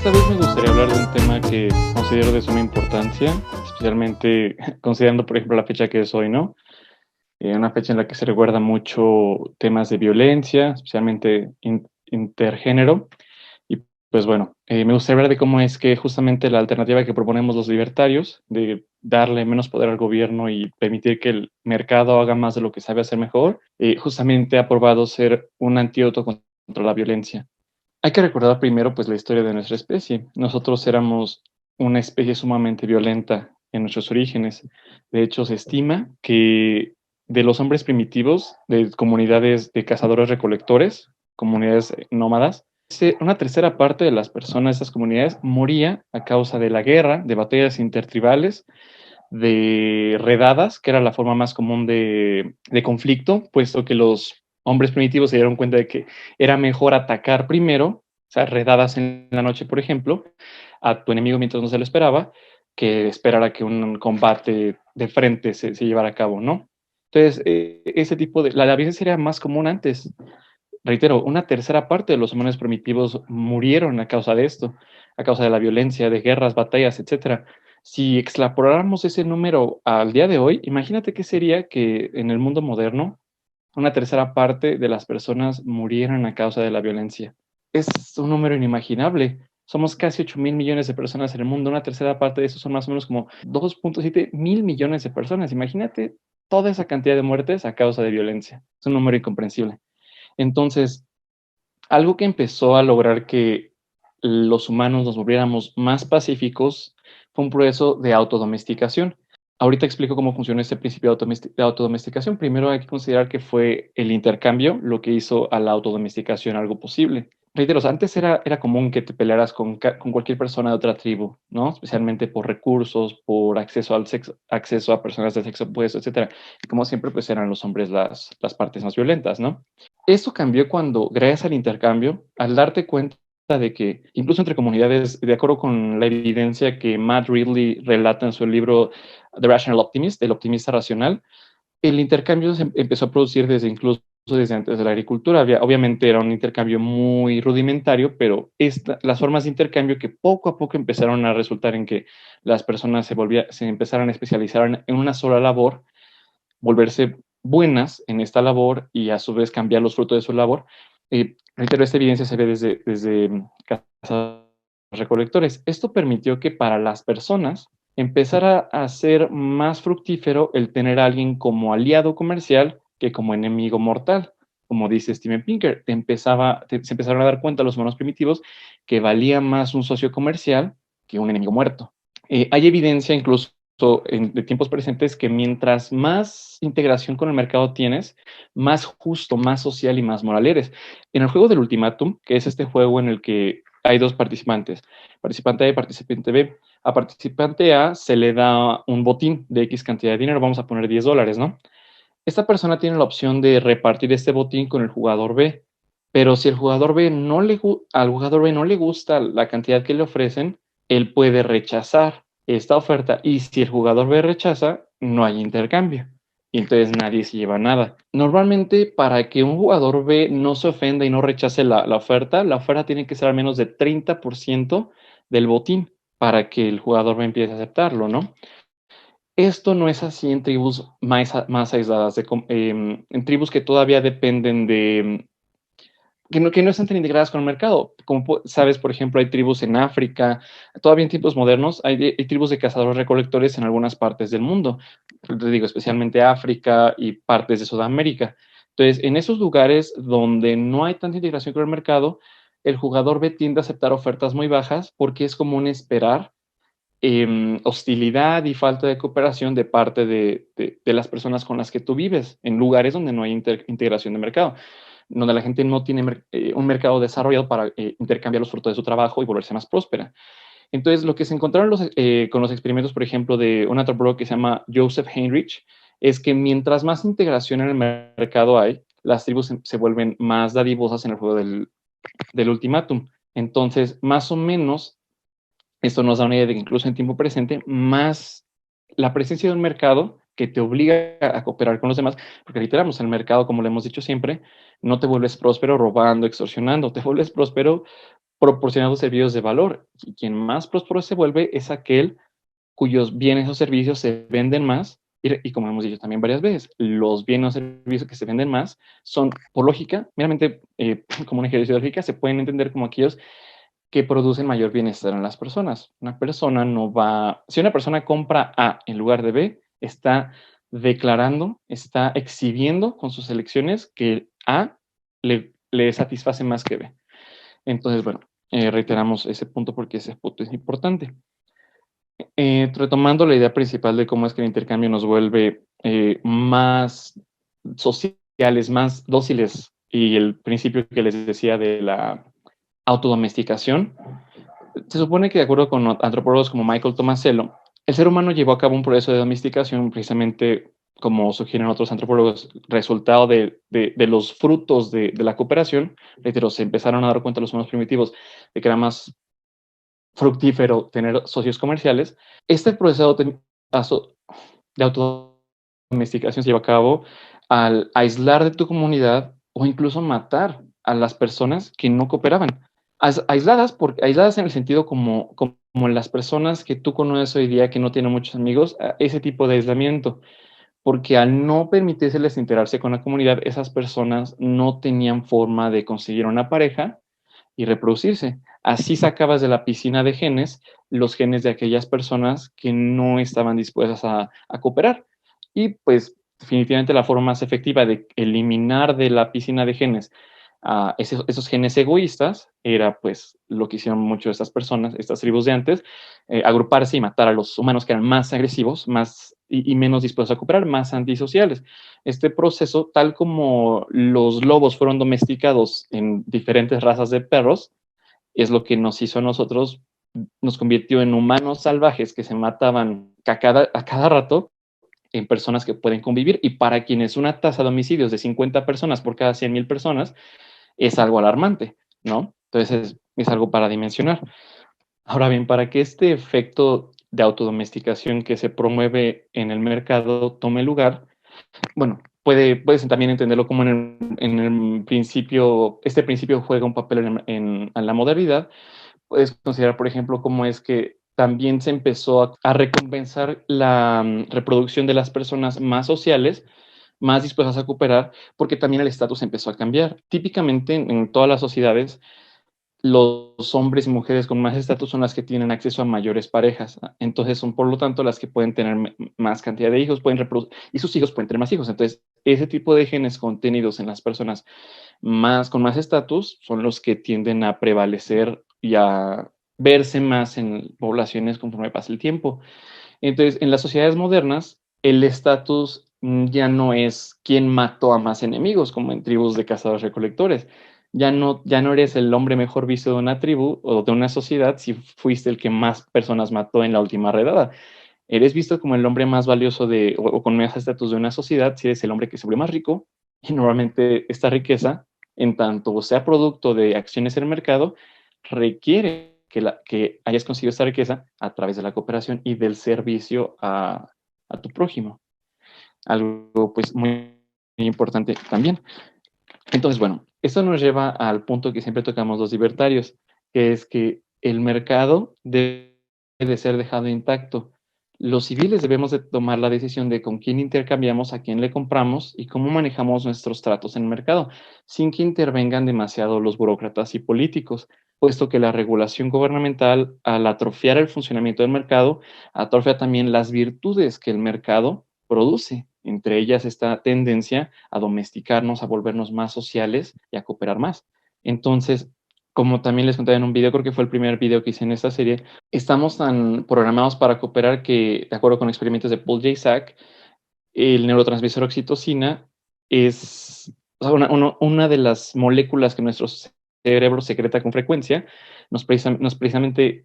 Esta vez me gustaría hablar de un tema que considero de suma importancia, especialmente considerando, por ejemplo, la fecha que es hoy, ¿no? Una fecha en la que se recuerda mucho temas de violencia, especialmente intergénero. Y pues bueno, me gustaría hablar de cómo es que justamente la alternativa que proponemos los libertarios, de darle menos poder al gobierno y permitir que el mercado haga más de lo que sabe hacer mejor, justamente ha probado ser un antídoto contra la violencia. Hay que recordar primero, pues, la historia de nuestra especie. Nosotros éramos una especie sumamente violenta en nuestros orígenes. De hecho, se estima que de los hombres primitivos, de comunidades de cazadores-recolectores, comunidades nómadas, una tercera parte de las personas de esas comunidades moría a causa de la guerra, de batallas intertribales, de redadas, que era la forma más común de conflicto, puesto que los hombres primitivos se dieron cuenta de que era mejor atacar primero, o sea, redadas en la noche, por ejemplo, a tu enemigo mientras no se lo esperaba, que esperar a que un combate de frente se llevara a cabo, ¿no? Entonces, ese tipo de... La violencia era más común antes. Reitero, una tercera parte de los humanos primitivos murieron a causa de esto, a causa de la violencia, de guerras, batallas, etcétera. Si extrapoláramos ese número al día de hoy, imagínate qué sería que en el mundo moderno una tercera parte de las personas murieran a causa de la violencia. Es un número inimaginable. Somos casi 8.000 millones de personas en el mundo. Una tercera parte de eso son más o menos como 2.7 mil millones de personas. Imagínate toda esa cantidad de muertes a causa de violencia. Es un número incomprensible. Entonces, algo que empezó a lograr que los humanos nos volviéramos más pacíficos fue un proceso de autodomesticación. Ahorita explico cómo funciona este principio de autodomesticación. Primero hay que considerar que fue el intercambio lo que hizo a la autodomesticación algo posible. Reitero, antes era común que te pelearas con cualquier persona de otra tribu, ¿no? Especialmente por recursos, por acceso al sexo, acceso a personas del sexo opuesto, etcétera. Y como siempre, pues eran los hombres las partes más violentas, ¿no? Esto cambió cuando, gracias al intercambio, al darte cuenta de que incluso entre comunidades, de acuerdo con la evidencia que Matt Ridley relata en su libro The Rational Optimist, el optimista racional, el intercambio se empezó a producir incluso desde antes de la agricultura. Obviamente era un intercambio muy rudimentario, pero las formas de intercambio que poco a poco empezaron a resultar en que las personas se empezaron a especializar en una sola labor, volverse buenas en esta labor y a su vez cambiar los frutos de su labor. Reitero, esta evidencia se ve desde cazadores recolectores. Esto permitió que para las personas empezara a ser más fructífero el tener a alguien como aliado comercial que como enemigo mortal. Como dice Steven Pinker, se empezaron a dar cuenta los humanos primitivos que valía más un socio comercial que un enemigo muerto. Hay evidencia incluso de tiempos presentes que mientras más integración con el mercado tienes, más justo, más social y más moral eres. En el juego del ultimátum, que es este juego en el que hay dos participantes, participante A y participante B. A participante A se le da un botín de X cantidad de dinero, vamos a poner $10, ¿no? Esta persona tiene la opción de repartir este botín con el jugador B, pero si el jugador B al jugador B no le gusta la cantidad que le ofrecen, él puede rechazar esta oferta y si el jugador B rechaza, no hay intercambio. Y entonces nadie se lleva nada. Normalmente, para que un jugador B no se ofenda y no rechace la oferta tiene que ser al menos de 30% del botín para que el jugador B empiece a aceptarlo, ¿no? Esto no es así en tribus más aisladas, en tribus que todavía dependen que no están tan integradas con el mercado. Como sabes, por ejemplo, hay tribus en África, todavía en tiempos modernos, hay tribus de cazadores-recolectores en algunas partes del mundo, te digo, especialmente África y partes de Sudamérica. Entonces, en esos lugares donde no hay tanta integración con el mercado, el jugador B tiende a aceptar ofertas muy bajas porque es común esperar hostilidad y falta de cooperación de parte de las personas con las que tú vives, en lugares donde no hay integración de mercado, donde la gente no tiene un mercado desarrollado para intercambiar los frutos de su trabajo y volverse más próspera. Entonces, lo que se encontraron con los experimentos, por ejemplo, de un antropólogo que se llama Joseph Heinrich, es que mientras más integración en el mercado hay, las tribus se vuelven más dadivosas en el juego del ultimátum. Entonces, más o menos, esto nos da una idea de que incluso en tiempo presente, más la presencia de un mercado que te obliga a cooperar con los demás, porque reiteramos, el mercado, como le hemos dicho siempre, no te vuelves próspero robando, extorsionando, te vuelves próspero proporcionando servicios de valor. Y quien más próspero se vuelve es aquel cuyos bienes o servicios se venden más. Y como hemos dicho también varias veces, los bienes o servicios que se venden más son, por lógica, meramente como un ejercicio de lógica, se pueden entender como aquellos que producen mayor bienestar en las personas. Una persona no va, si una persona compra A en lugar de B, está declarando, está exhibiendo con sus elecciones que A le satisface más que B. Entonces, bueno, reiteramos ese punto porque ese punto es importante. Retomando la idea principal de cómo es que el intercambio nos vuelve más sociales, más dóciles, y el principio que les decía de la autodomesticación, se supone que de acuerdo con antropólogos como Michael Tomasello, el ser humano llevó a cabo un proceso de domesticación precisamente, como sugieren otros antropólogos, resultado de los frutos de la cooperación. Reitero, se empezaron a dar cuenta los humanos primitivos de que era más fructífero tener socios comerciales. Este proceso de autodomesticación se lleva a cabo al aislar de tu comunidad o incluso matar a las personas que no cooperaban. Aisladas en el sentido como las personas que tú conoces hoy día que no tienen muchos amigos, ese tipo de aislamiento, porque al no permitírseles integrarse con la comunidad, esas personas no tenían forma de conseguir una pareja y reproducirse. Así sacabas de la piscina de genes los genes de aquellas personas que no estaban dispuestas a cooperar. Y pues definitivamente la forma más efectiva de eliminar de la piscina de genes esos genes egoístas era pues lo que hicieron muchas de estas personas, estas tribus de antes, agruparse y matar a los humanos que eran más agresivos, más y menos dispuestos a cooperar, más antisociales. Este proceso, tal como los lobos fueron domesticados en diferentes razas de perros, es lo que nos hizo a nosotros, nos convirtió en humanos salvajes que se mataban a cada rato en personas que pueden convivir, y para quienes una tasa de homicidios de 50 personas por cada 100,000 personas es algo alarmante, ¿no? Entonces es algo para dimensionar. Ahora bien, para que este efecto de autodomesticación que se promueve en el mercado tome lugar, bueno, puedes también entenderlo como en el principio, este principio juega un papel en la modernidad. Puedes considerar, por ejemplo, cómo es que también se empezó a recompensar la reproducción de las personas más sociales, más dispuestas a cooperar, porque también el estatus empezó a cambiar. Típicamente en todas las sociedades, los hombres y mujeres con más estatus son las que tienen acceso a mayores parejas. Entonces son, por lo tanto, las que pueden tener más cantidad de hijos, pueden reproducir, y sus hijos pueden tener más hijos. Entonces, ese tipo de genes contenidos en las personas con más estatus son los que tienden a prevalecer y a verse más en poblaciones conforme pasa el tiempo. Entonces, en las sociedades modernas, el estatus ya no es quién mató a más enemigos, como en tribus de cazadores-recolectores. Ya no eres el hombre mejor visto de una tribu o de una sociedad si fuiste el que más personas mató en la última redada. Eres visto como el hombre más valioso o con más estatus de una sociedad si eres el hombre que se vuelve más rico, y normalmente esta riqueza, en tanto sea producto de acciones en el mercado, requiere que hayas conseguido esta riqueza a través de la cooperación y del servicio a tu prójimo. Algo pues muy importante también. Entonces, bueno, esto nos lleva al punto que siempre tocamos los libertarios, que es que el mercado debe de ser dejado intacto. Los civiles debemos de tomar la decisión de con quién intercambiamos, a quién le compramos y cómo manejamos nuestros tratos en el mercado, sin que intervengan demasiado los burócratas y políticos, puesto que la regulación gubernamental, al atrofiar el funcionamiento del mercado, atrofia también las virtudes que el mercado produce. Entre ellas esta tendencia a domesticarnos, a volvernos más sociales y a cooperar más. Entonces, como también les conté en un video, creo que fue el primer video que hice en esta serie, estamos tan programados para cooperar que, de acuerdo con experimentos de Paul J. Sack, el neurotransmisor oxitocina es una de las moléculas que nuestro cerebro secreta con frecuencia, precisamente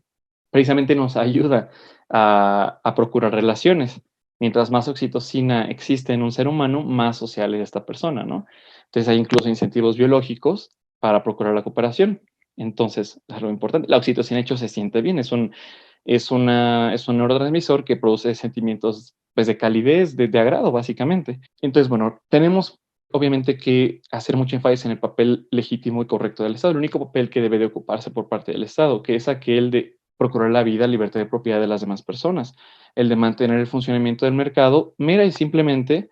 nos ayuda a procurar relaciones. Mientras más oxitocina existe en un ser humano, más social es esta persona, ¿no? Entonces hay incluso incentivos biológicos para procurar la cooperación. Entonces, es lo importante. La oxitocina, de hecho, se siente bien. Es un neurotransmisor que produce sentimientos pues, de calidez, de agrado, básicamente. Entonces, bueno, tenemos obviamente que hacer mucho énfasis en el papel legítimo y correcto del Estado, el único papel que debe de ocuparse por parte del Estado, que es aquel de procurar la vida, libertad de propiedad de las demás personas, el de mantener el funcionamiento del mercado, mera y simplemente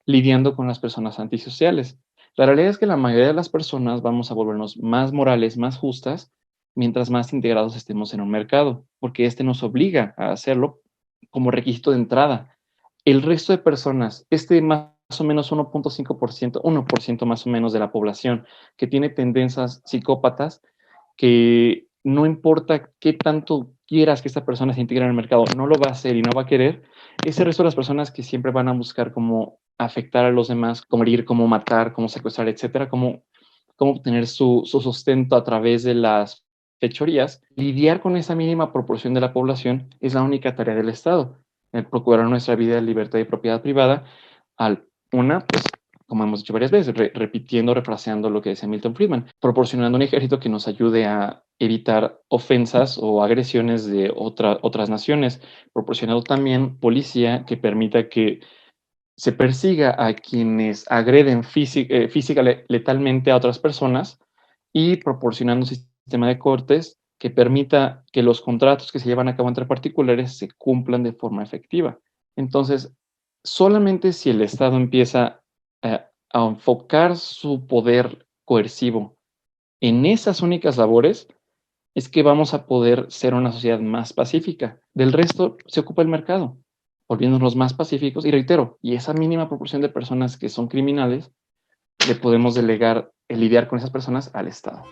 lidiando con las personas antisociales. La realidad es que la mayoría de las personas vamos a volvernos más morales, más justas, mientras más integrados estemos en un mercado, porque este nos obliga a hacerlo como requisito de entrada. El resto de personas, más o menos 1.5%, 1% más o menos de la población que tiene tendencias psicópatas, que no importa qué tanto quieras que esta persona se integre en el mercado, no lo va a hacer y no va a querer, ese resto de las personas que siempre van a buscar cómo afectar a los demás, cómo herir, cómo matar, cómo secuestrar, etcétera, cómo obtener su sustento a través de las fechorías, lidiar con esa mínima proporción de la población es la única tarea del Estado, el procurar nuestra vida, libertad y propiedad privada, pues, como hemos dicho varias veces, repitiendo, refraseando lo que decía Milton Friedman, proporcionando un ejército que nos ayude a evitar ofensas o agresiones de otras naciones, proporcionando también policía que permita que se persiga a quienes agreden física letalmente a otras personas y proporcionando un sistema de cortes que permita que los contratos que se llevan a cabo entre particulares se cumplan de forma efectiva. Entonces, solamente si el Estado empieza a enfocar su poder coercivo en esas únicas labores, es que vamos a poder ser una sociedad más pacífica. Del resto se ocupa el mercado, volviéndonos más pacíficos. Y reitero, y esa mínima proporción de personas que son criminales, le podemos delegar el lidiar con esas personas al Estado.